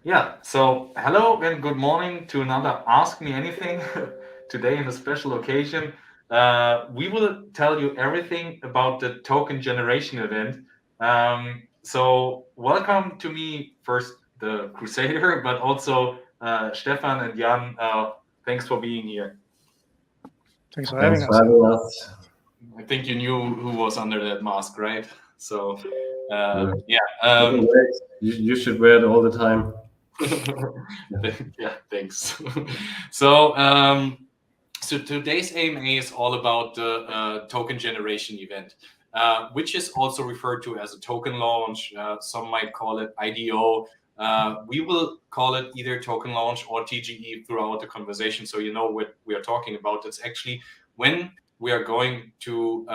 Yeah, so hello and good morning to another Ask Me Anything. Today, in a special occasion, we will tell you everything about the token generation event. So, welcome to me first, the Crusader, but also Stefan and Jan. Thanks for being here. Thanks for having Thanks for us. having us. I think you knew who was under that mask, right? So, yeah. You should wear it all the time. Yeah, thanks. So, so today's AMA is all about the token generation event, which is also referred to as a token launch. Some might call it IDO. We will call it either token launch or TGE throughout the conversation, so you know what we are talking about. It's actually when we are going to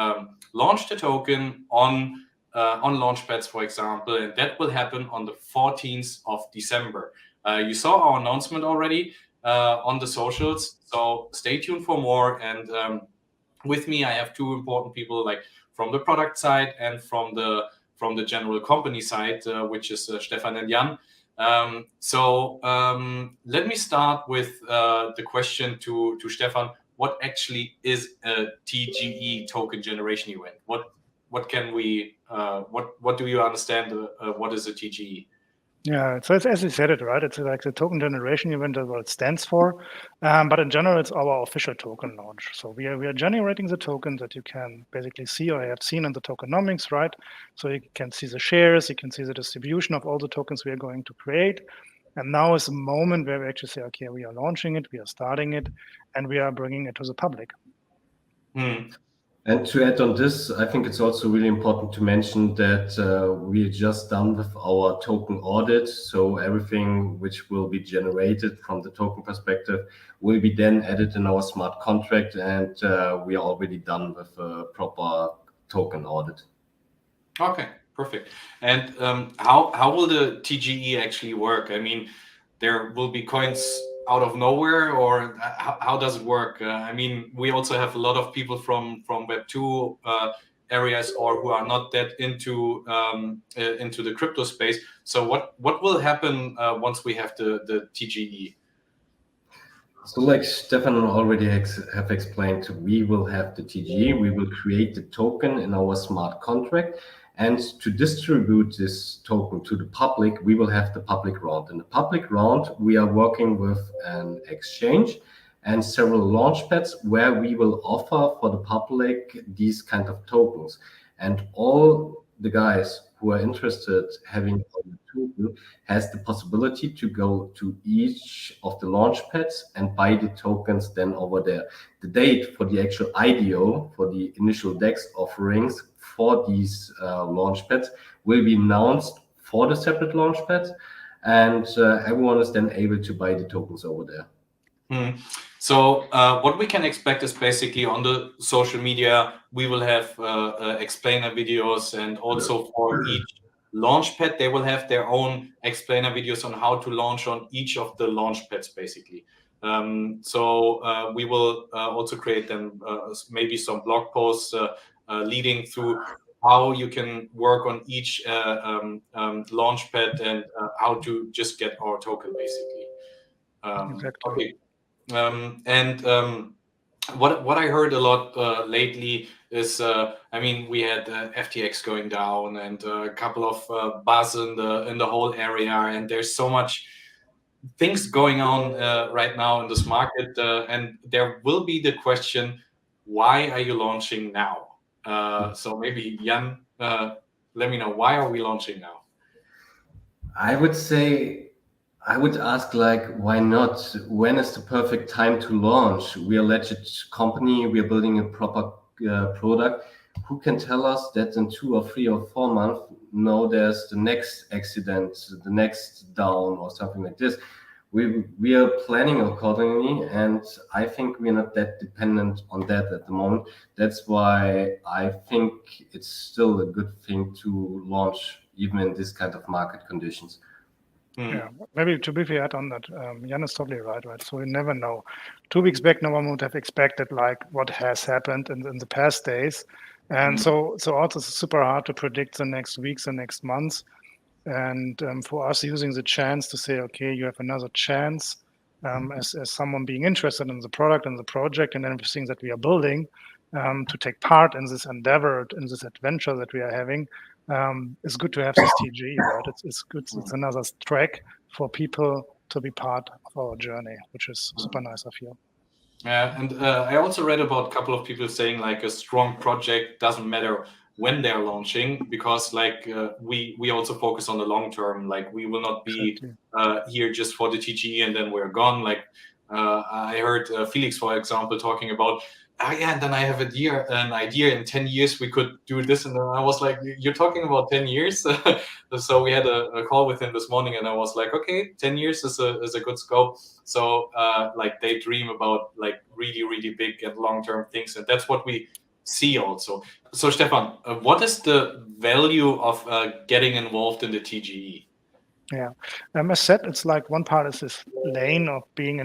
launch the token on Launchpads, for example, and that will happen on the 14th of December. You saw our announcement already on the socials, so stay tuned for more. And with me, I have two important people, like from the product side and from the general company side, which is Stefan and Jan. Let me start with the question to Stefan. What actually is a TGE, token generation event? What can we what do you understand? What is a TGE? Yeah, so it's as you said it, right? It's like the token generation event is what it stands for. But in general, it's our official token launch. So we are generating the tokens that you can basically see or have seen in the tokenomics, right? So you can see the shares, you can see the distribution of all the tokens we are going to create. And now is a moment where we actually say, okay, we are launching it, we are starting it, and we are bringing it to the public. And to add on this, I think it's also really important to mention that we're just done with our token audit. So everything which will be generated from the token perspective will be then added in our smart contract, and we are already done with a proper token audit. Okay, perfect. And how will the TGE actually work? I mean, there will be coins out of nowhere, or how does it work? I mean, we also have a lot of people from Web2 areas, or who are not that into the crypto space. So what will happen once we have the TGE? So like Stefan already have explained, we will have the TGE, we will create the token in our smart contract, and to distribute this token to the public, we will have the public round. In the public round, we are working with an exchange and several launchpads where we will offer for the public these kind of tokens. And all the guys who are interested having the token has the possibility to go to each of the launchpads and buy the tokens then over there. The date for the actual IDO, for the initial DEX offerings for these launchpads, will be announced for the separate launchpads, and everyone is then able to buy the tokens over there. So what we can expect is basically on the social media, we will have explainer videos, and also for each launchpad, they will have their own explainer videos on how to launch on each of the launchpads, basically. So we will also create them maybe some blog posts leading through how you can work on each launchpad and how to just get our token, basically. Exactly. Okay. What I heard a lot lately is, I mean, we had FTX going down and a couple of buzz in the whole area, and there's so much things going on right now in this market, and there will be the question, why are you launching now? So maybe Jan, let me know, why are we launching now? I would ask, like, why not? When is the perfect time to launch? We are a legit company. We are building a proper product. Who can tell us that in 2 or 3 or 4 months, no, there's the next accident, the next down, or something like this? We are planning accordingly, and I think we're not that dependent on that at the moment. That's why I think it's still a good thing to launch even in this kind of market conditions. Yeah, maybe to briefly add on that, Jan is totally right? So we never know. 2 weeks back, no one would have expected like what has happened in the past days. And so also it's super hard to predict the next weeks and next months. And for us, using the chance to say, okay, you have another chance as someone being interested in the product and the project and everything that we are building, to take part in this endeavor, in this adventure that we are having, it's good to have this TG, right? It's good. It's another track for people to be part of our journey, which is super nice of you. And I also read about a couple of people saying like a strong project doesn't matter when they're launching, because like we also focus on the long term. Like we will not be here just for the TGE and then we're gone. Like I heard Felix, for example, talking about, yeah, and then I have an idea in 10 years we could do this. And then I was like, you're talking about 10 years? So we had a call with him this morning and I was like, okay, 10 years is a good scope. So like they dream about like really, really big and long-term things. And that's what we see also. So Stefan, what is the value of getting involved in the TGE? Yeah, as said, it's like one part is this lane of being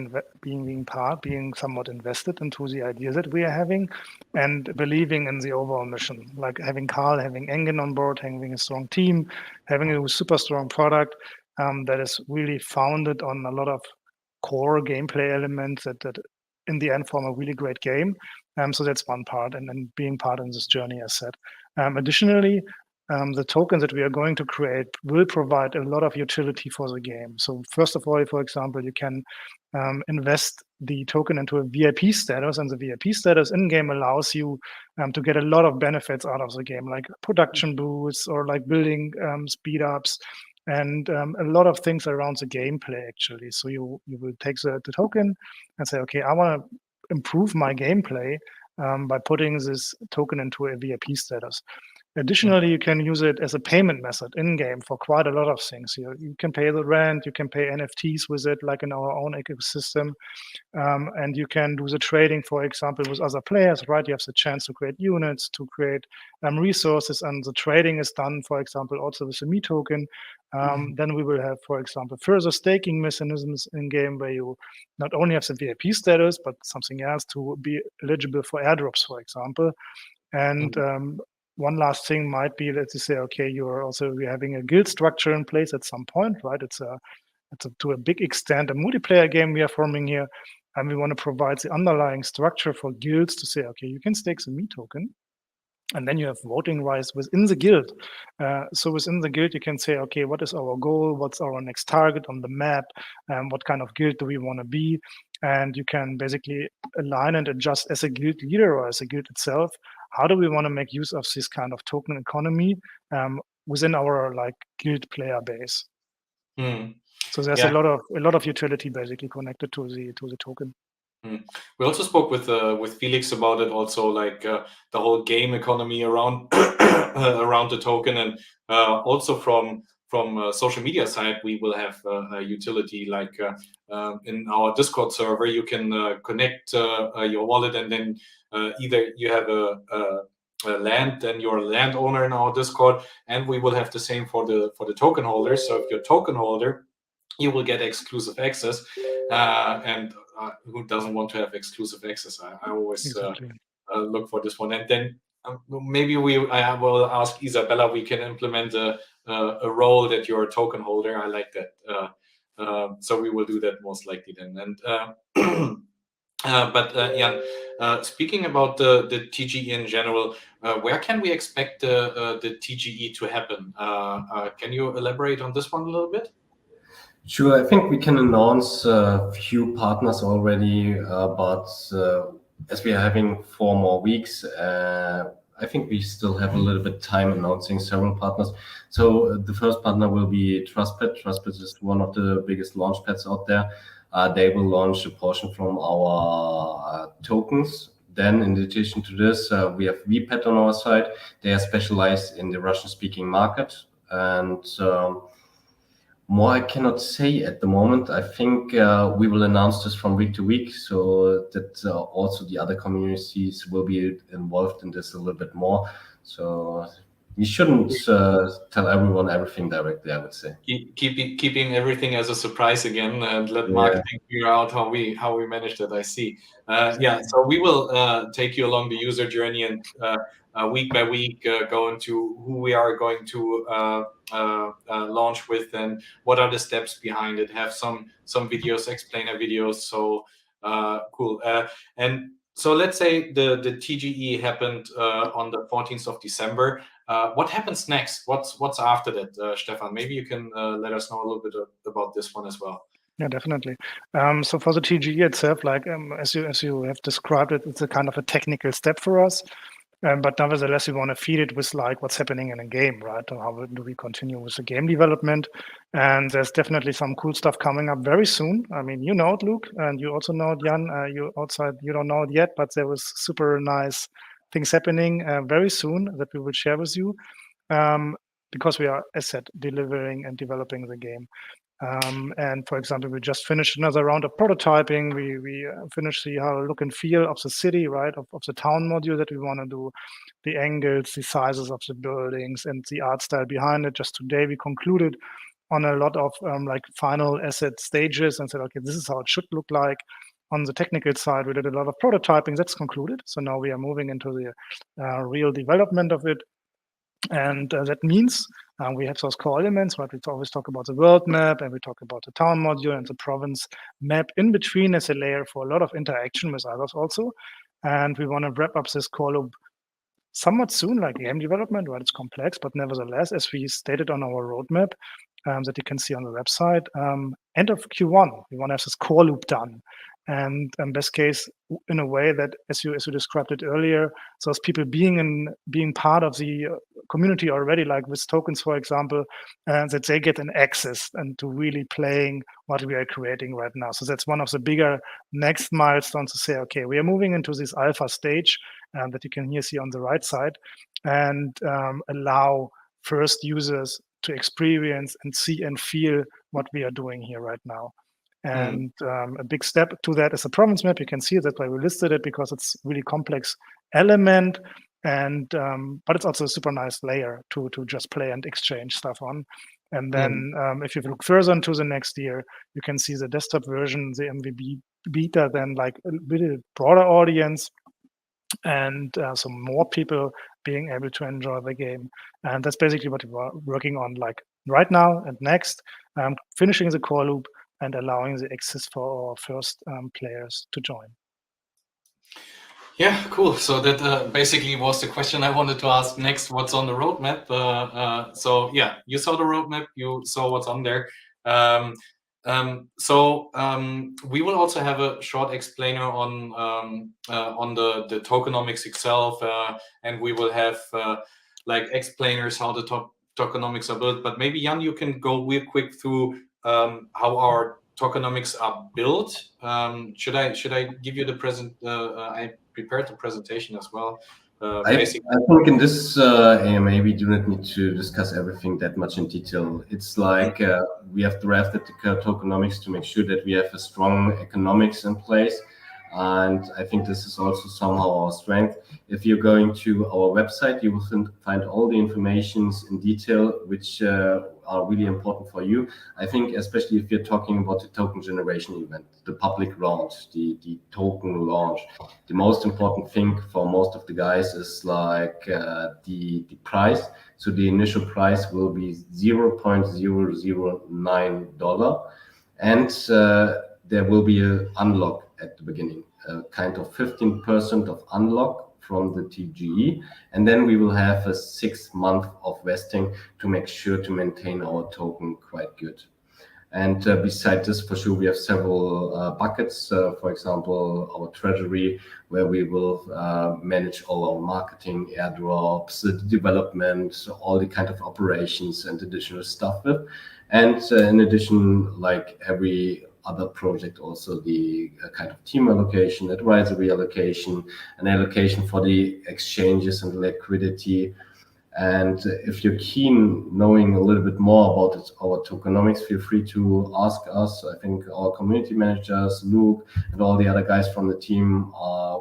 somewhat invested into the ideas that we are having, and believing in the overall mission. Like having Carl, having Engin on board, having a strong team, having a super strong product that is really founded on a lot of core gameplay elements that in the end form a really great game. So that's one part, and then being part in this journey, as said. Additionally, the tokens that we are going to create will provide a lot of utility for the game. So first of all, for example, you can invest the token into a VIP status, and the VIP status in-game allows you to get a lot of benefits out of the game, like production boosts or like building speed ups, and a lot of things around the gameplay actually. So you will take the token and say, okay, I want to improve my gameplay by putting this token into a VIP status. Additionally, you can use it as a payment method in-game for quite a lot of things. You can pay the rent, you can pay NFTs with it, like in our own ecosystem, and you can do the trading, for example, with other players, right? You have the chance to create units, to create resources, and the trading is done, for example, also with the Me token. Then we will have, for example, further staking mechanisms in-game where you not only have the VIP status, but something else to be eligible for airdrops, for example. And one last thing might be, let's say, okay, we're having a guild structure in place at some point, right? It's to a big extent a multiplayer game we are forming here, and we want to provide the underlying structure for guilds to say, okay, you can stake the Me token, and then you have voting rights within the guild. So within the guild, you can say, okay, what is our goal? What's our next target on the map? What kind of guild do we want to be? And you can basically align and adjust as a guild leader or as a guild itself. How do we want to make use of this kind of token economy within our like guild player base? So there's a lot of utility basically connected to the token. We also spoke with Felix about it, also like the whole game economy around around the token, and also from social media side, we will have a utility like in our Discord server. You can connect your wallet, and then either you have a land, then you're a landowner in our Discord, and we will have the same for the token holders. So if you're a token holder, you will get exclusive access, and who doesn't want to have exclusive access? I always look for this one, and then maybe I will ask Isabella. We can implement a role that you're a token holder. I like that. So we will do that most likely then. And but Jan, speaking about the TGE in general, where can we expect the TGE to happen? Can you elaborate on this one a little bit? Sure, I think we can announce a few partners already, but as we are having 4 more weeks, I think we still have a little bit time announcing several partners. So the first partner will be Trustpad. Trustpad is one of the biggest launch pads out there. They will launch a portion from our tokens. Then in addition to this, we have VPAD on our side. They are specialized in the Russian-speaking market, and more I cannot say at the moment. I think we will announce this from week to week, so that also the other communities will be involved in this a little bit more. So we shouldn't tell everyone everything directly, I would say. Keeping everything as a surprise again, and let marketing figure out how we managed it. I see. So we will take you along the user journey and week by week go into who we are going to launch with and what are the steps behind it. Have some videos, explainer videos. So cool. And so let's say the TGE happened on the 14th of December. What happens next? What's after that, Stefan? Maybe you can let us know a little bit about this one as well. Yeah, definitely. So for the TGE itself, like as you have described it, it's a kind of a technical step for us. But nevertheless, we want to feed it with like what's happening in a game, right? And how do we continue with the game development? And there's definitely some cool stuff coming up very soon. I mean, you know it, Luke, and you also know it, Jan. You don't know it yet, but there was super nice things happening very soon that we will share with you, because we are, as said, delivering and developing the game. And for example, we just finished another round of prototyping. We finished the look and feel of the city, right, of the town module that we want to do, the angles, the sizes of the buildings, and the art style behind it. Just today, we concluded on a lot of like final asset stages and said, okay, this is how it should look like. On the technical side, we did a lot of prototyping. That's concluded. So now we are moving into the real development of it. And that means we have those core elements, right? We always talk about the world map and we talk about the town module and the province map in between as a layer for a lot of interaction with others also. And we want to wrap up this core loop somewhat soon, like game development, right? It's complex, but nevertheless, as we stated on our roadmap that you can see on the website, end of Q1, we want to have this core loop done. And best case, in a way that, as you described it earlier, so as people being part of the community already, like with tokens, for example, that they get an access and to really playing what we are creating right now. So that's one of the bigger next milestones to say, okay, we are moving into this alpha stage that you can here see on the right side, and allow first users to experience and see and feel what we are doing here right now. And a big step to that is the province map. You can see that's why we listed it, because it's really complex element, and but it's also a super nice layer to just play and exchange stuff on. And then if you look further into the next year, you can see the desktop version, the MVB beta, then like a little broader audience, and so more people being able to enjoy the game. And that's basically what we're working on like right now and next, finishing the core loop and allowing the access for our first players to join. Yeah, cool. So that basically was the question I wanted to ask next. What's on the roadmap? So yeah, you saw the roadmap. You saw what's on there. We will also have a short explainer on the tokenomics itself, and we will have like explainers how the tokenomics are built. But maybe Jan, you can go real quick through how our tokenomics are built. Should I give you the present? I prepared the presentation as well. I think in this AMA we do not need to discuss everything that much in detail. It's like we have drafted the tokenomics to make sure that we have a strong economics in place. And I think this is also somehow our strength. If you're going to our website, you will find all the informations in detail, which are really important for you. I think especially if you're talking about the token generation event, the public launch, the token launch, the most important thing for most of the guys is like the price. So the initial price will be $0.009, and there will be an unlock at the beginning, kind of 15% of unlock from the TGE, and then we will have a 6 month of vesting to make sure to maintain our token quite good. And beside this, for sure, we have several buckets. For example, our treasury, where we will manage all our marketing, airdrops, the development, all the kind of operations and additional stuff with. And in addition, like every other project, also the kind of team allocation, advisory allocation, an allocation for the exchanges and liquidity. And if you're keen knowing a little bit more about our tokenomics, feel free to ask us. I think our community managers, Luke, and all the other guys from the team are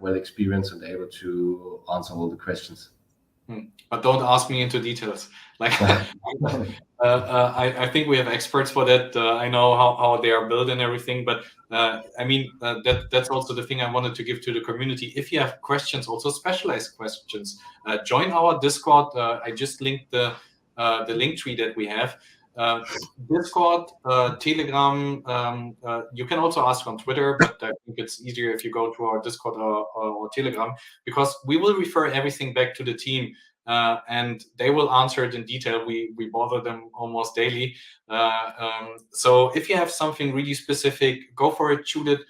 well experienced and able to answer all the questions. But don't ask me into details. Like, I think we have experts for that. I know how they are built and everything. But I mean, that's also the thing I wanted to give to the community. If you have questions, also specialized questions, join our Discord. I just linked the link tree that we have. Discord, Telegram. You can also ask on Twitter, but I think it's easier if you go to our Discord or Telegram, because we will refer everything back to the team, and they will answer it in detail. We bother them almost daily. So if you have something really specific, go for it, shoot it,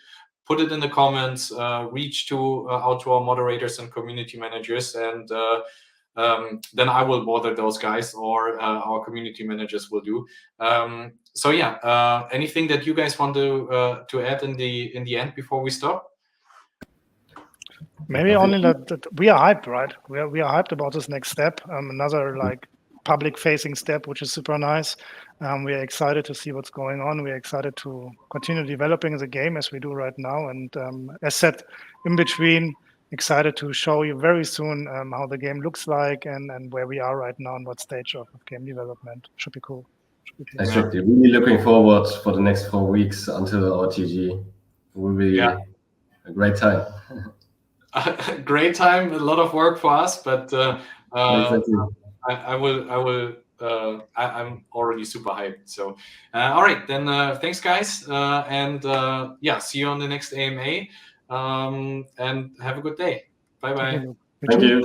put it in the comments, reach out to our moderators and community managers, and then I will bother those guys, or our community managers will do. So yeah, anything that you guys want to add in the end before we stop? Maybe only that we are hyped, right? We are hyped about this next step, another like public-facing step, which is super nice. We are excited to see what's going on. We are excited to continue developing the game as we do right now, and as said, in between, excited to show you very soon how the game looks like and where we are right now and what stage of game development. Should be cool. Exactly. Really looking forward for the next 4 weeks until our TG. It will be a great time. Great time, a lot of work for us, but Exactly. I'm already super hyped. So, all right, then thanks, guys, and yeah, see you on the next AMA, and have a good day. Bye bye. Thank you.